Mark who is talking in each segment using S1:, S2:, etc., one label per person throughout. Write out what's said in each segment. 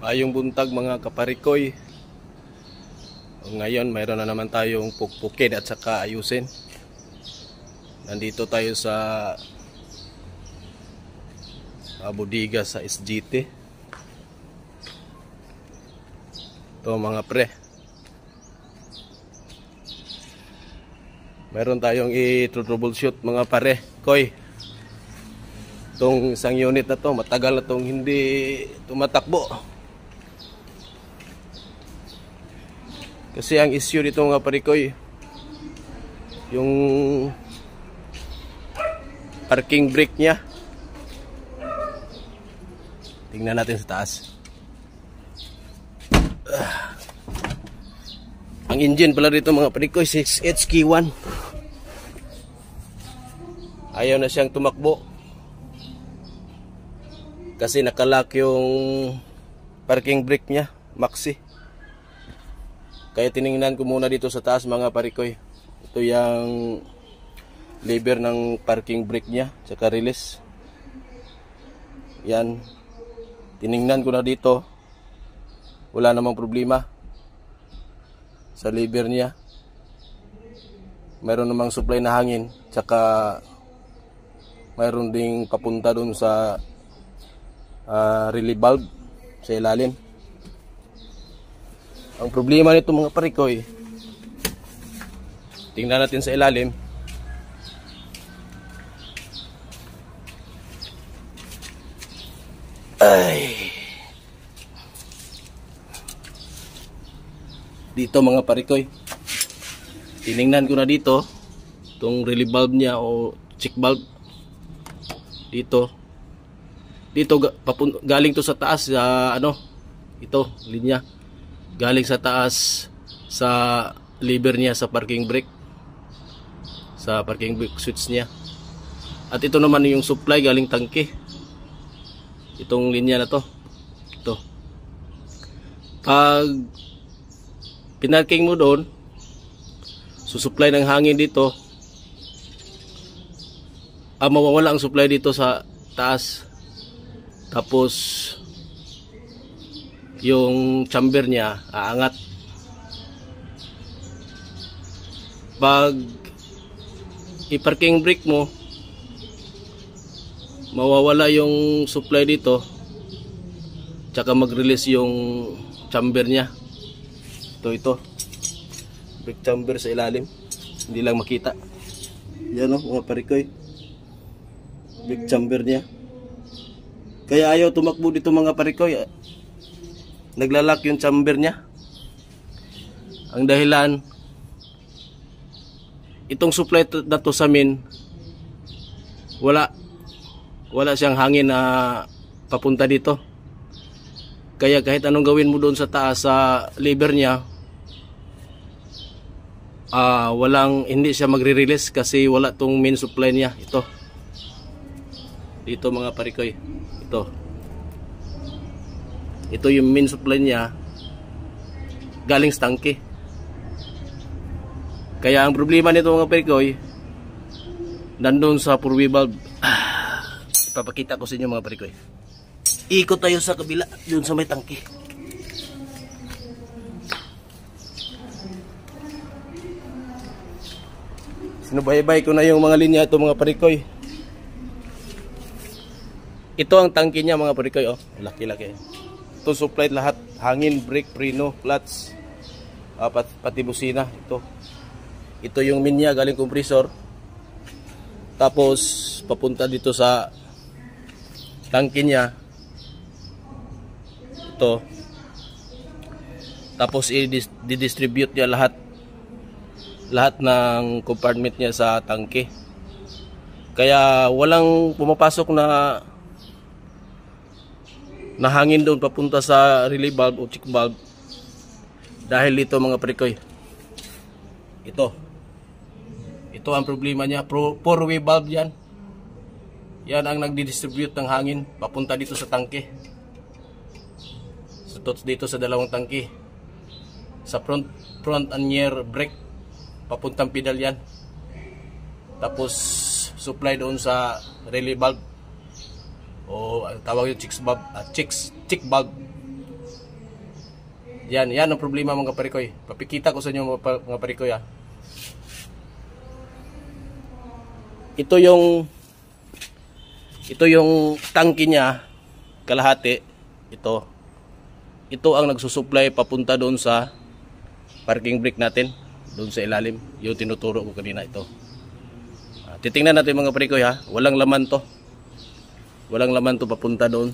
S1: Ayong buntag mga kaparikoy. Ngayon mayroon na naman tayong pukpukid at saka ayusin. Nandito tayo sa bodega sa SGT. Ito mga pre, mayroon tayong i-troubleshoot mga pare koy. Itong isang unit na to, matagal na itong hindi tumatakbo. Kasi ang issue dito mga parikoy, yung parking brake nya. Tingnan natin sa taas. Ang engine pala dito mga parikoy 6HK1. Ayaw na siyang tumakbo kasi nakalock yung parking brake nya, maxi. Kaya tiningnan ko muna dito sa taas mga parikoy. Ito yung lever ng parking brake nya, tsaka release. Yan. Tiningnan ko na dito. Wala namang problema sa lever niya. Mayroon namang supply na hangin, tsaka mayroon ding papunta dun sa relay valve sa ilalim. Ang problema nito mga parikoy, tingnan natin sa ilalim. Ay, dito mga parikoy, tiningnan ko na dito itong relay valve niya o check valve. Dito galing to sa taas sa ito linya galing sa taas sa lever niya sa parking brake, sa parking brake switch niya. At ito naman yung supply galing tangke, itong linya na to. Ito, pag pinarking mo doon, susupply ng hangin dito, mawawala ang supply dito sa taas. Tapos yung chamber niya aangat. Pag i-parking brake mo, mawawala yung supply dito, tsaka mag-release yung chamber niya. Ito brake chamber sa ilalim, hindi lang makita. Yan mga parikoy, brake chamber niya. Kaya ayaw tumakbo dito mga parikoy, naglalak yung chamber niya. Ang dahilan, itong supply na to sa amin, wala siyang hangin na papunta dito. Kaya kahit anong gawin mo doon sa taas sa lever niya, hindi siya magre-release kasi wala tong main supply niya. Dito mga parikoy, ito yung main supply niya galing sa tangke. Kaya ang problema nito mga parikoy, nandun sa four-way valve. Ipapakita ko sa inyo mga parikoy. Ikot tayo sa kabila, dun sa may tangke. Sinubaybay ko na yung mga linya ito mga parikoy. Ito ang tangke niya mga parikoy, laki-laki. Ito supply lahat, hangin, brake, preno, clutch, pati busina. Ito yung main niya galing compressor. Tapos papunta dito sa tangke niya. Ito. Tapos i-distribute niya lahat ng compartment niya sa tangke. Kaya walang pumapasok na hangin doon papunta sa relay valve o check valve dahil dito mga parikoy. Ito ang problema niya, four-way valve yan. Yan ang nagdi-distribute ng hangin papunta dito sa tangke. Dito sa dalawang tangke, sa front and rear brake, papuntang pedal yan. Tapos supply doon sa relay valve o tawag yung chick valve. Yan ang problema mga parikoy. Papikita ko sa inyo mga parikoy ha. Ito yung tangke niya, kalahati. Ito ang nagsusupply papunta doon sa parking brake natin, doon sa ilalim. Yung tinuturo ko kanina ito. Titingnan natin mga parikoy ha. Walang laman to. Walang laman to papunta doon.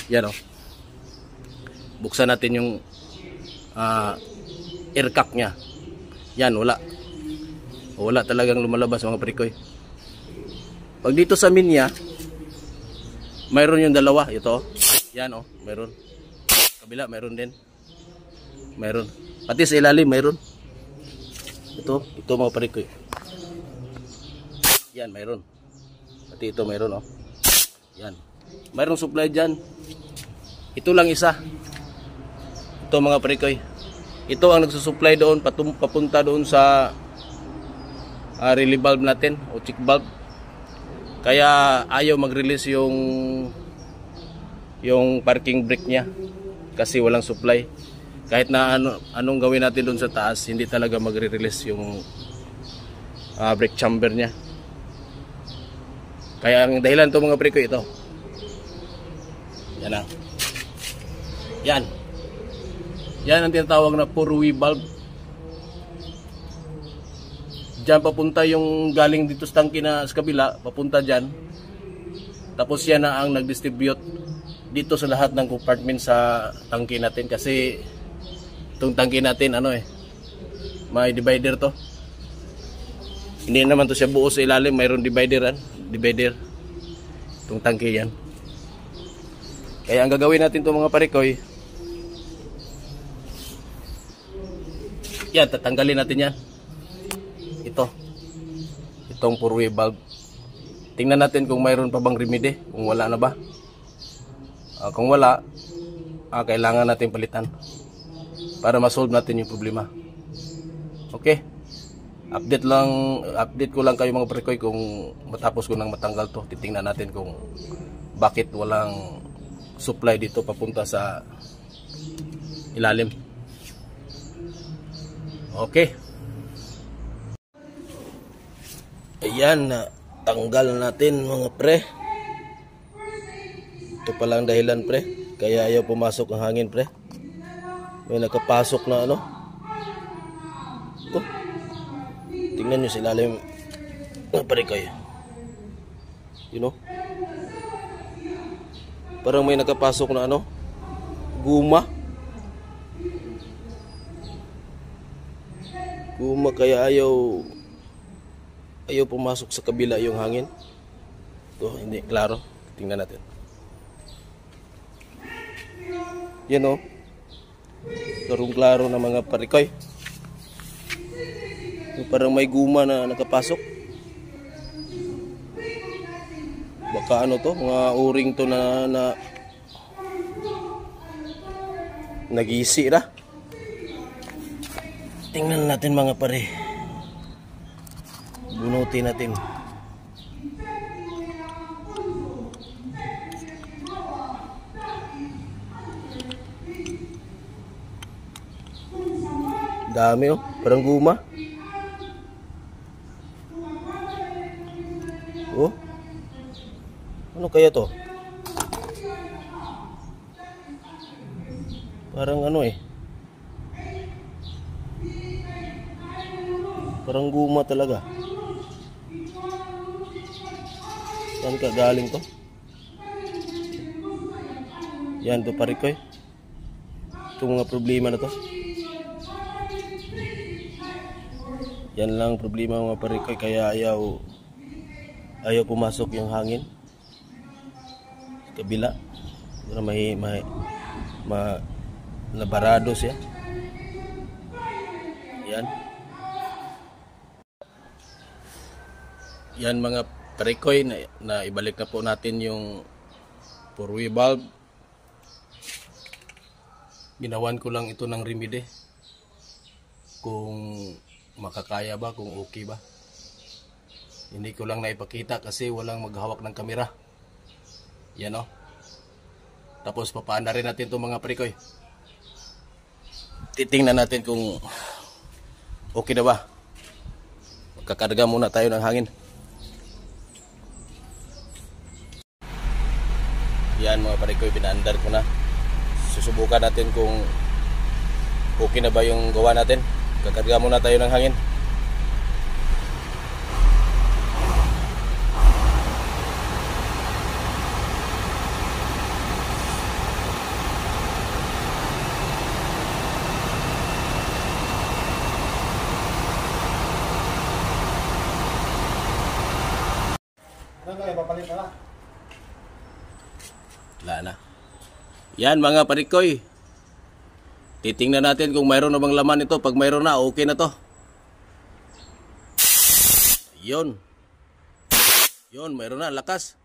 S1: Yan o. Buksan natin yung air cock nya. Yan, wala talagang lumalabas mga parikoy. Pag dito sa minya, mayroon yung dalawa. Ito, yan o, mayroon. Kabila, mayroon din. Mayroon. Pati sa ilalim, mayroon. Ito mga parikoy. Yan, mayroon. Pati ito, mayroon o. Yan. Mayroong supply dyan. Ito lang isa. Ito mga parikoy. Ito ang nagsusupply doon papunta doon sa relay valve natin o check valve. Kaya ayaw mag-release yung parking brake niya kasi walang supply. Kahit na anong gawin natin doon sa taas, hindi talaga magre-release yung brake chamber niya. Kaya ang dahilan to mga parikoy ito. Yan na. Yan ang tinatawag na four-way valve. Diyan papunta yung galing dito sa tangke na sa kabila, papunta dyan. Tapos yan na ang nag-distribute dito sa lahat ng compartment sa tangke natin. Kasi itong tangke natin, may divider to. Hindi naman to siya buo sa ilalim, mayroon divider. Itong tangke yan. Kaya ang gagawin natin itong mga parikoy, yan, tatanggalin natin yan. Itong four-way valve. Tingnan natin kung mayroon pa bang remedy, kung wala na ba. Kung wala, kailangan natin palitan para ma-solve natin yung problema. Okay? Update ko lang kayo mga parikoy kung matapos ko nang matanggal to. Titingnan natin kung bakit walang supply dito papunta sa ilalim. Okay. Ayan, tanggal natin mga pre. Ito palang dahilan pre, kaya ayaw pumasok ang hangin pre. May nakapasok na Ito. Tingnan nyo sa ilalim mga parikoy. Parang may nakapasok na guma. Kaya ayaw pumasok sa kabila yung hangin. Ito, hindi klaro. Tingnan natin. Yan Klarong-klaro na mga parikoy. Parang may guma na nakapasok. Baka mga uring to na nag-iisi na. Tingnan natin mga pare. Bunutin natin. Dami parang guma. Ano kaya to? Parang parang guma talaga. Saan ka galing to? Yan to parikoy. Itong mga problema na to. Yan lang problema mga parikoy, kaya ayaw pumasok yung hangin sa kabila. Para nabarado siya. Yan mga parikoy, na ibalik na po natin yung four-way valve. Ginawan ko lang ito ng remedy kung makakaya ba, kung okay ba. Hindi ko lang naipakita kasi walang maghawak ng kamera. Yan Tapos papaanda rin natin itong mga parikoy. titingnan natin kung okay na ba. Magkakarga muna tayo ng hangin. Yan mga parikoy, pinaandar ko na. Susubukan natin kung okay na ba yung gawa natin. Kakarga muna tayo ng hangin. Wala na. Yan mga parikoy. Titingnan natin kung mayroon na bang laman ito. Pag mayroon na, okay na to. Yun. Yun, mayroon na. Lakas.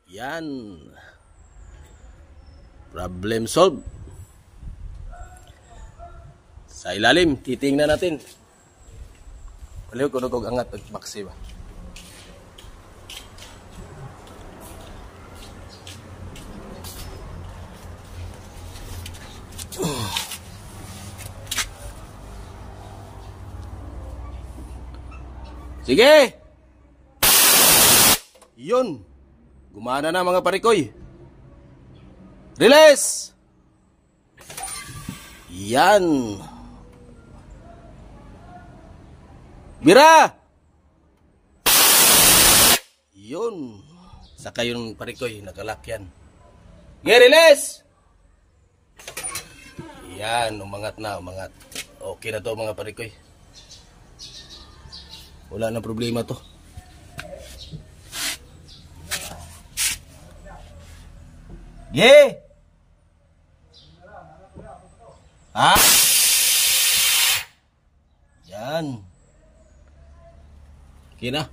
S1: Yan. Problem solved. Sa ilalim, titingnan natin. Paliw ko nagog angat at maksi ba. Sige! Yun! Gumana na mga parikoy. Release! Yan! Bira! Yun! Saka yung parikoy, nakalakyan. Release! Yan, umangat na, umangat. Okay na to mga parikoy. Wala na problema to. Yeah. Ha? Yan. Okay na.